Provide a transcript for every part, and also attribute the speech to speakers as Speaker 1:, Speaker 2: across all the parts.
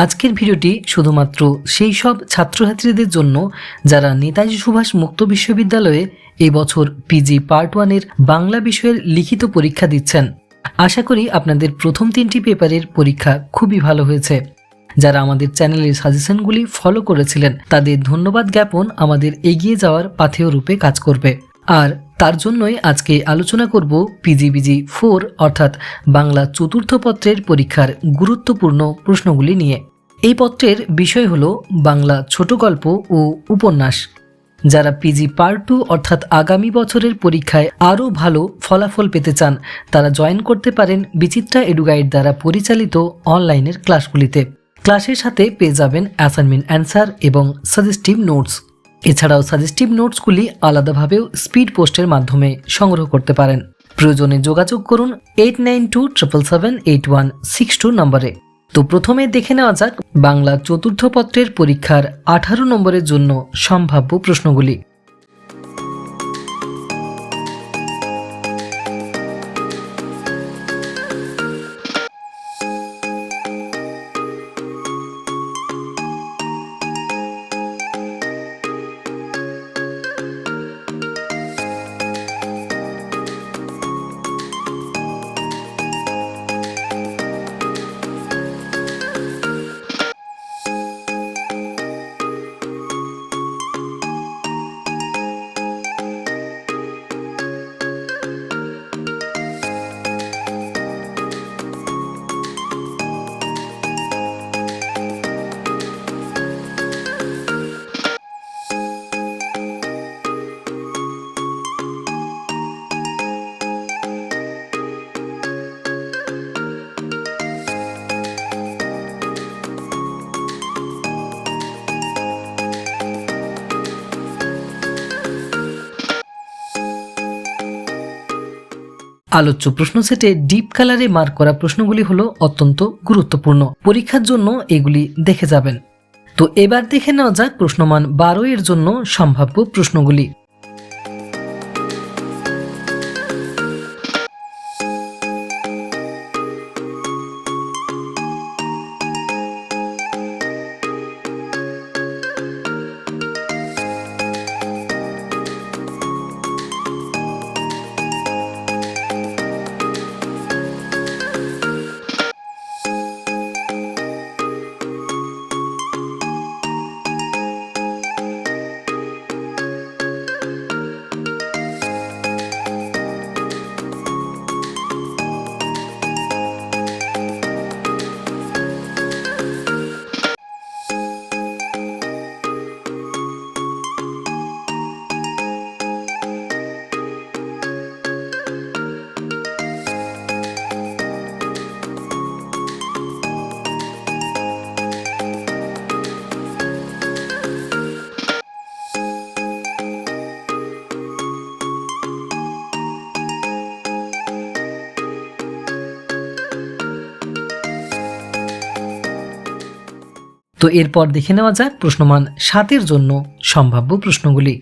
Speaker 1: আজকের ভিডিওটি শুধুমাত্র সেই সব ছাত্রছাত্রীদের জন্য যারা নেতাজি সুভাষ মুক্ত বিশ্ববিদ্যালয়ে এই বছর পিজি পার্ট 1 এর বাংলা বিষয়ের লিখিত পরীক্ষা দিচ্ছেন। আশা করি আপনাদের প্রথম 3টি পেপারের পরীক্ষা খুবই ভালো হয়েছে। যারা আমাদের চ্যানেলের সাজেশনগুলি ফলো করেছিলেন তাদের ধন্যবাদ জ্ঞাপন আমাদের এগিয়ে যাওয়ার পাথেয় রূপে কাজ করবে। আর তার জন্যই আজকে আলোচনা করব পিজিবিজি 4 অর্থাৎ বাংলা চতুর্থ পত্রের পরীক্ষার গুরুত্বপূর্ণ প্রশ্নগুলি নিয়ে। এই পত্রের বিষয় হলো বাংলা ছোট গল্প ও উপন্যাস। যারা পিজি পার্ট 2 অর্থাৎ আগামী বছরের পরীক্ষায় আরও ভালো ফলাফল পেতে চান তারা জয়েন করতে পারেন বিচিত্রা এডুগাইড দ্বারা পরিচালিত অনলাইনের ক্লাসগুলিতে। ক্লাসের সাথে পেয়ে যাবেন অ্যাসাইনমেন্ট অ্যান্সার এবং সাজেস্টিভ নোটস। এছাড়াও সাজেস্টিভ নোটসগুলি আলাদাভাবেও স্পিড পোস্টের মাধ্যমে সংগ্রহ করতে পারেন। প্রয়োজনে যোগাযোগ করুন 8927778162 নম্বরে। তো প্রথমে দেখে নেওয়া যাক বাংলা চতুর্থ পত্রের পরীক্ষার 18 নম্বরের জন্য সম্ভাব্য প্রশ্নগুলি। আলোচ্য প্রশ্ন সেটে ডিপ কালারে মার্ক করা প্রশ্নগুলি হলো অত্যন্ত গুরুত্বপূর্ণ। পরীক্ষার জন্য এগুলি দেখে যাবেন। তো এবার দেখে নেওয়া যাক প্রশ্নমান 12 এর জন্য সম্ভাব্য প্রশ্নগুলি। তো এরপর দেখে নেওয়া যাক প্রশ্নমান 7 এর জন্য সম্ভাব্য প্রশ্নগুলি।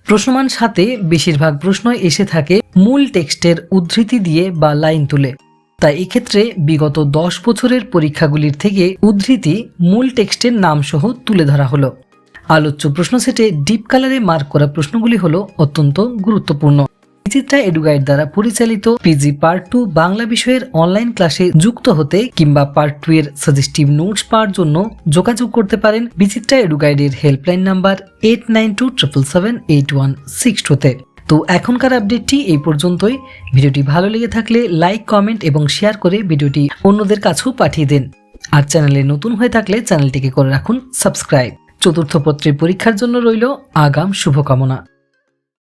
Speaker 1: প্রশ্নমান 7-এ বেশিরভাগ প্রশ্ন এসে থাকে মূল টেক্সটের উদ্ধৃতি দিয়ে বা লাইন তুলে। তাই এক্ষেত্রে বিগত 10 বছরের পরীক্ষাগুলির থেকে উদ্ধৃতি মূল টেক্সটের নাম সহ তুলে ধরা হলো। আলোচ্য প্রশ্ন সেটে ডিপ কালারে মার্ক করা প্রশ্নগুলি হলো অত্যন্ত গুরুত্বপূর্ণ। বিচিত্রা এডুগাইড দ্বারা পরিচালিত পিজি পার্ট 2 বাংলা বিষয়ের অনলাইন ক্লাসে যুক্ত হতে কিংবা পার্ট 2 এর সাজেস্টিভ নোটস পাওয়ার জন্য যোগাযোগ করতে পারেন বিচিত্রা এডুগাইডের হেল্পলাইন নাম্বার 89277816 তে। তো এখনকার আপডেটটি এই পর্যন্তই। ভিডিওটি ভালো লেগে থাকলে লাইক, কমেন্ট এবং শেয়ার করে ভিডিওটি অন্যদের কাছেও পাঠিয়ে দিন। আর চ্যানেলে নতুন হয়ে থাকলে চ্যানেলটিকে করে রাখুন সাবস্ক্রাইব। চতুর্থ পত্রের পরীক্ষার জন্য রইল আগাম শুভকামনা।